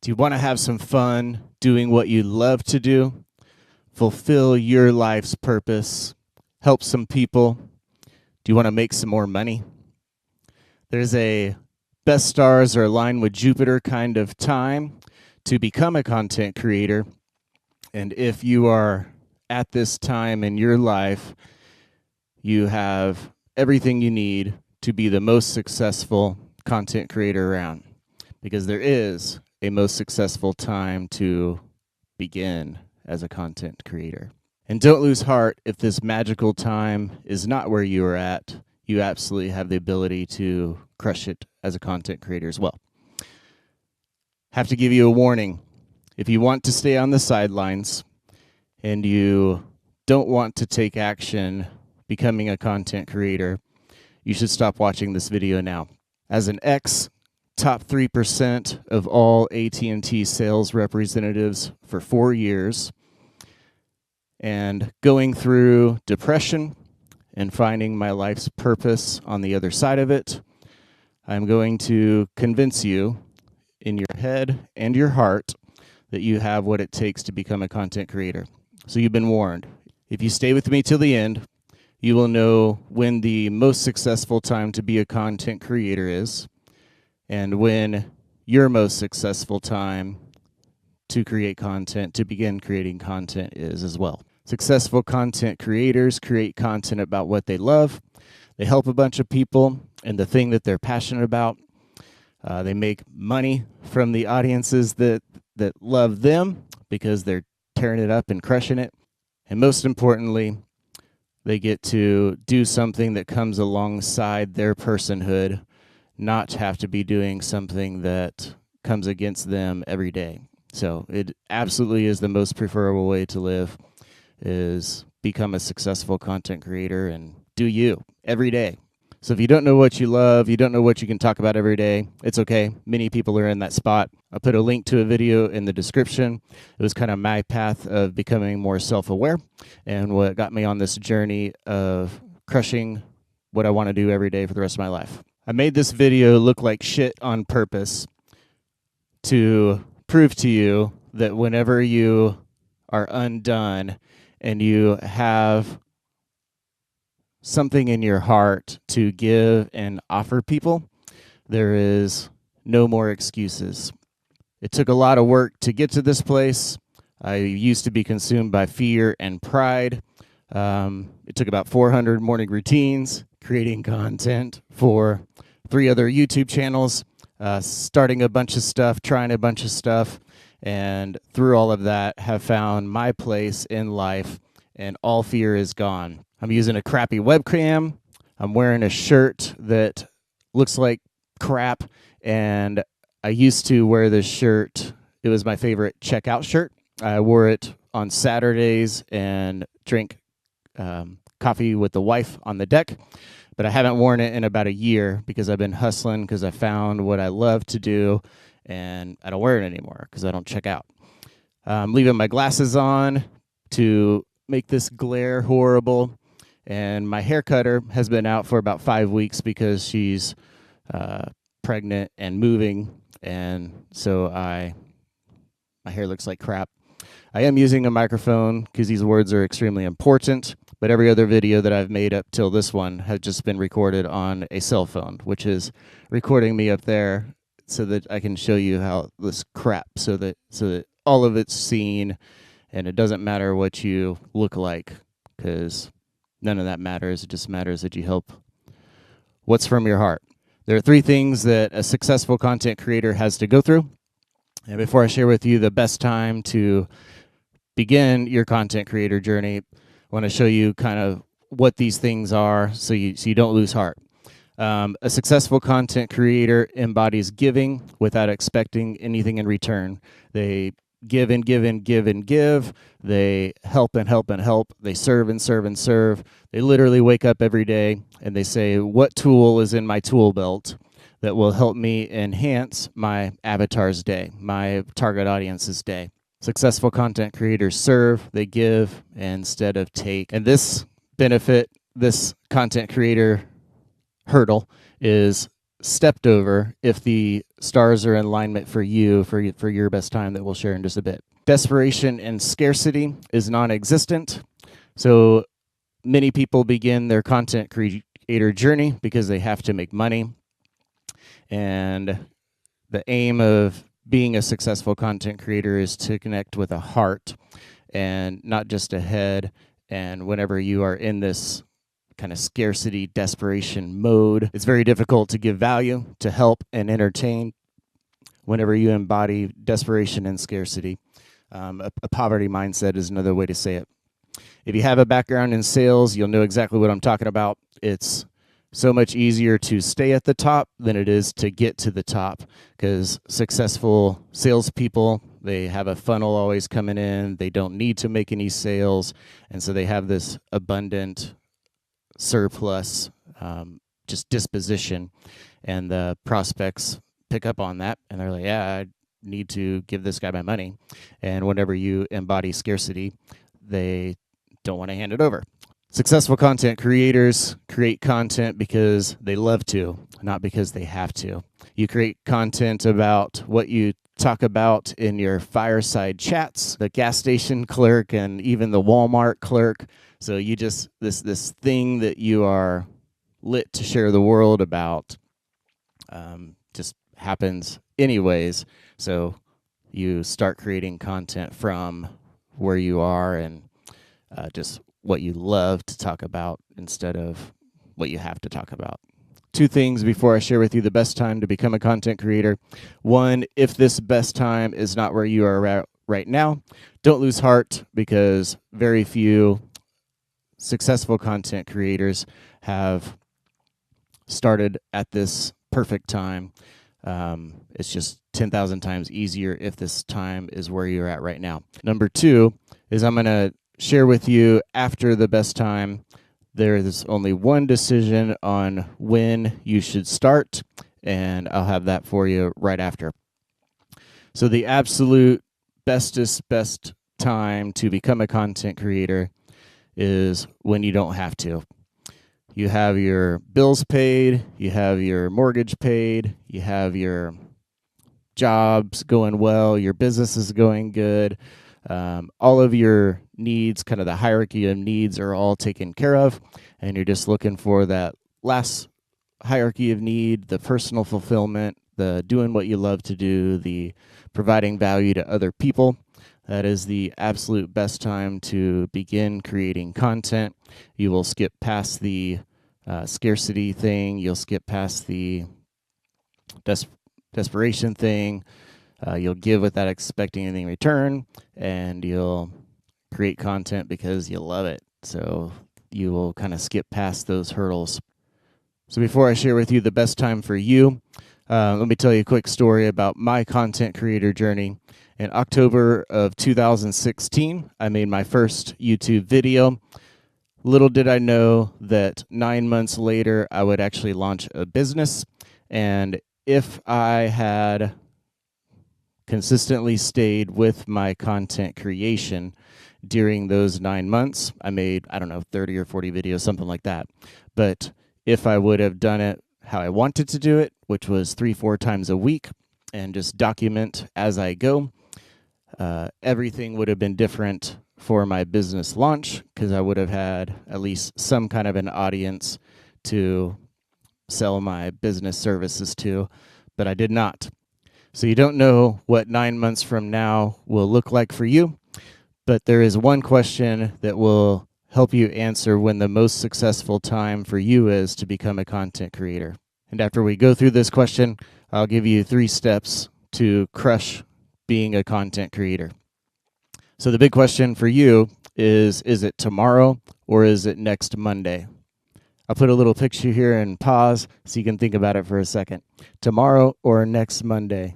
Do you want to have some fun doing what you love to do? Fulfill your life's purpose? Help some people? Do you want to make some more money? There's a best stars are aligned with Jupiter kind of time to become a content creator. And if you are at this time in your life, you have everything you need to be the most successful content creator around, because there is a most successful time to begin as a content creator. And don't lose heart if this magical time is not where you are at. You absolutely have the ability to crush it as a content creator as well. Have to give you a warning. If you want to stay on the sidelines and you don't want to take action becoming a content creator, you should stop watching this video now. As an top 3% of all AT&T sales representatives for 4 years, and going through depression and finding my life's purpose on the other side of it, I'm going to convince you in your head and your heart that you have what it takes to become a content creator. So you've been warned. If you stay with me till the end, you will know when the most successful time to be a content creator is, and when your most successful time to create content, to begin creating content is as well. Successful content creators create content about what they love. They help a bunch of people and the thing that they're passionate about. They make money from the audiences that love them because they're tearing it up and crushing it. And most importantly, they get to do something that comes alongside their personhood, not have to be doing something that comes against them every day. So it absolutely is the most preferable way to live, is become a successful content creator and do you every day. So if you don't know what you love, you don't know what you can talk about every day, it's okay. Many people are in that spot. I'll put a link to a video in the description. It was kind of my path of becoming more self-aware and what got me on this journey of crushing what I want to do every day for the rest of my life. I made this video look like shit on purpose to prove to you that whenever you are undone and you have something in your heart to give and offer people, there is no more excuses. It took a lot of work to get to this place. I used to be consumed by fear and pride. It took about 400 morning routines, creating content for 3 other YouTube channels, starting a bunch of stuff, trying a bunch of stuff, and through all of that have found my place in life, and all fear is gone. I'm using a crappy webcam. I'm wearing a shirt that looks like crap, and I used to wear this shirt. It was my favorite checkout shirt. I wore it on Saturdays and drink coffee with the wife on the deck, but I haven't worn it in about a year because I've been hustling, because I found what I love to do, and I don't wear it anymore because I don't check out. I'm leaving my glasses on to make this glare horrible, and my hair cutter has been out for about 5 weeks because she's pregnant and moving, and so my hair looks like crap. I am using a microphone because these words are extremely important, but every other video that I've made up till this one has just been recorded on a cell phone, which is recording me up there so that I can show you how this crap, so that all of it's seen, and it doesn't matter what you look like, because none of that matters. It just matters that you help what's from your heart. There are 3 things that a successful content creator has to go through. And before I share with you the best time to begin your content creator journey, I want to show you kind of what these things are so you don't lose heart. A successful content creator embodies giving without expecting anything in return. They give and give and give and give. They help and help and help. They serve and serve and serve. They literally wake up every day and they say, what tool is in my tool belt that will help me enhance my avatar's day, my target audience's day? Successful content creators serve, they give instead of take. And this benefit, this content creator hurdle, is stepped over if the stars are in alignment for you for your best time that we'll share in just a bit. Desperation and scarcity is non-existent. So many people begin their content creator journey because they have to make money. And the aim of being a successful content creator is to connect with a heart and not just a head. And whenever you are in this kind of scarcity, desperation mode, it's very difficult to give value, to help, and entertain whenever you embody desperation and scarcity. A poverty mindset is another way to say it. If you have a background in sales, you'll know exactly what I'm talking about. It's so much easier to stay at the top than it is to get to the top, because successful salespeople, they have a funnel always coming in. They don't need to make any sales. And so they have this abundant surplus, just disposition. And the prospects pick up on that. And they're like, yeah, I need to give this guy my money. And whenever you embody scarcity, they don't want to hand it over. Successful content creators create content because they love to, not because they have to. You create content about what you talk about in your fireside chats, the gas station clerk, and even the Walmart clerk. So you just, this thing that you are lit to share the world about just happens anyways. So you start creating content from where you are and just what you love to talk about instead of what you have to talk about. Two things before I share with you the best time to become a content creator. One, if this best time is not where you are at right now, don't lose heart, because very few successful content creators have started at this perfect time. It's just 10,000 times easier if this time is where you're at right now. Number two is I'm going to share with you after the best time. There is only one decision on when you should start, and I'll have that for you right after. So the absolute best time to become a content creator is when you don't have to. You have your bills paid, you have your mortgage paid, you have your jobs going well, your business is going good. All of your needs, kind of the hierarchy of needs, are all taken care of, and you're just looking for that last hierarchy of need, the personal fulfillment, the doing what you love to do, the providing value to other people. That is the absolute best time to begin creating content. You will skip past the scarcity thing. You'll skip past the desperation thing. You'll give without expecting anything in return, and you'll create content because you love it. So you will kind of skip past those hurdles. So before I share with you the best time for you, let me tell you a quick story about my content creator journey. In October of 2016, I made my first YouTube video. Little did I know that 9 months later, I would actually launch a business. And if I had consistently stayed with my content creation during those 9 months, I made, 30 or 40 videos, something like that. But if I would have done it how I wanted to do it, which was 3-4 times a week, and just document as I go, everything would have been different for my business launch, because I would have had at least some kind of an audience to sell my business services to, but I did not. So you don't know what 9 months from now will look like for you, but there is one question that will help you answer when the most successful time for you is to become a content creator. And after we go through this question, I'll give you 3 steps to crush being a content creator. So the big question for you is it tomorrow or is it next Monday? I'll put a little picture here and pause so you can think about it for a second. Tomorrow or next Monday?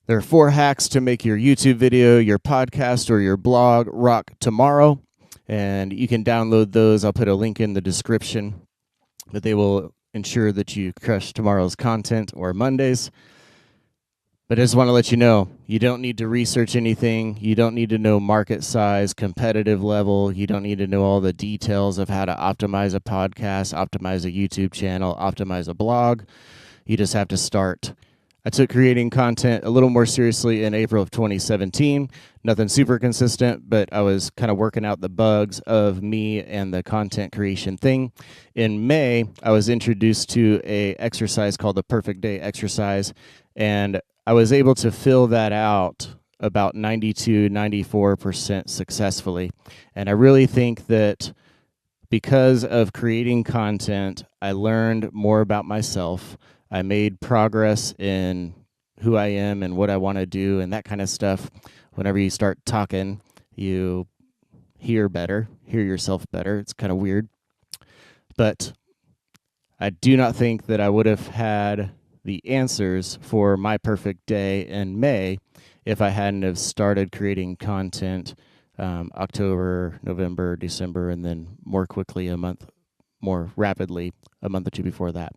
There are 4 hacks to make your YouTube video, your podcast, or your blog rock tomorrow. And you can download those. I'll put a link in the description. But they will ensure that you crush tomorrow's content or Mondays. But I just want to let you know, you don't need to research anything. You don't need to know market size, competitive level. You don't need to know all the details of how to optimize a podcast, optimize a YouTube channel, optimize a blog. You just have to start. I took creating content a little more seriously in April of 2017. Nothing super consistent, but I was kind of working out the bugs of me and the content creation thing. In May, I was introduced to a exercise called the Perfect Day exercise, and I was able to fill that out about 92, 94% successfully. And I really think that because of creating content, I learned more about myself. I made progress in who I am and what I want to do and that kind of stuff. Whenever you start talking, you hear better, hear yourself better. It's kind of weird. But I do not think that I would have had the answers for my perfect day in May if I hadn't have started creating content October, November, December, and then more quickly more rapidly a month or two before that.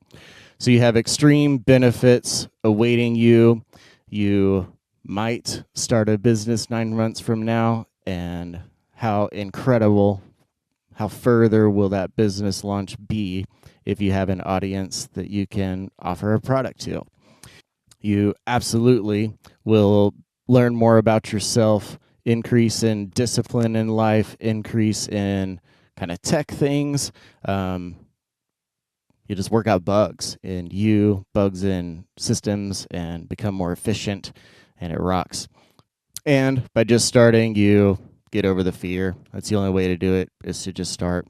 So you have extreme benefits awaiting you. You might start a business 9 months from now, and how incredible, how further will that business launch be if you have an audience that you can offer a product to? You absolutely will learn more about yourself, increase in discipline in life, increase in kind of tech things. You just work out bugs in bugs in systems, and become more efficient, and it rocks. And by just starting, you get over the fear. That's the only way to do it, is to just start.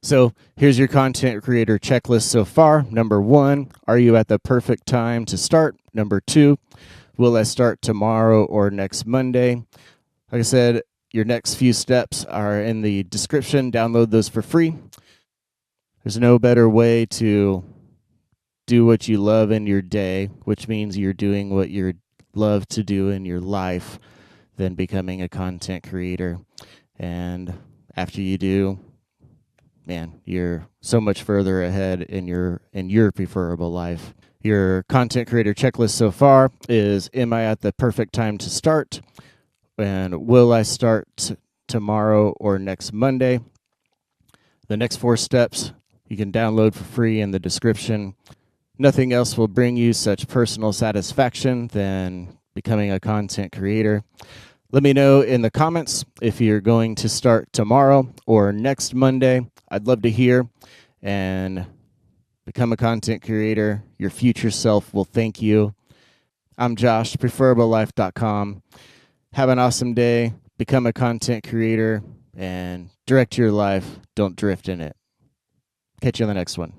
So here's your content creator checklist so far. Number 1, are you at the perfect time to start? Number 2, will I start tomorrow or next Monday? Like I said, your next few steps are in the description. Download those for free. There's no better way to do what you love in your day, which means you're doing what you love to do in your life, than becoming a content creator. And after you do, man, you're so much further ahead in your preferable life. Your content creator checklist so far is: am I at the perfect time to start? And will I start tomorrow or next Monday? The next 4 steps you can download for free in the description. Nothing else will bring you such personal satisfaction than becoming a content creator. Let me know in the comments if you're going to start tomorrow or next Monday. I'd love to hear. And become a content creator. Your future self will thank you. I'm Josh, preferablelife.com. Have an awesome day. Become a content creator and direct your life. Don't drift in it. Catch you on the next one.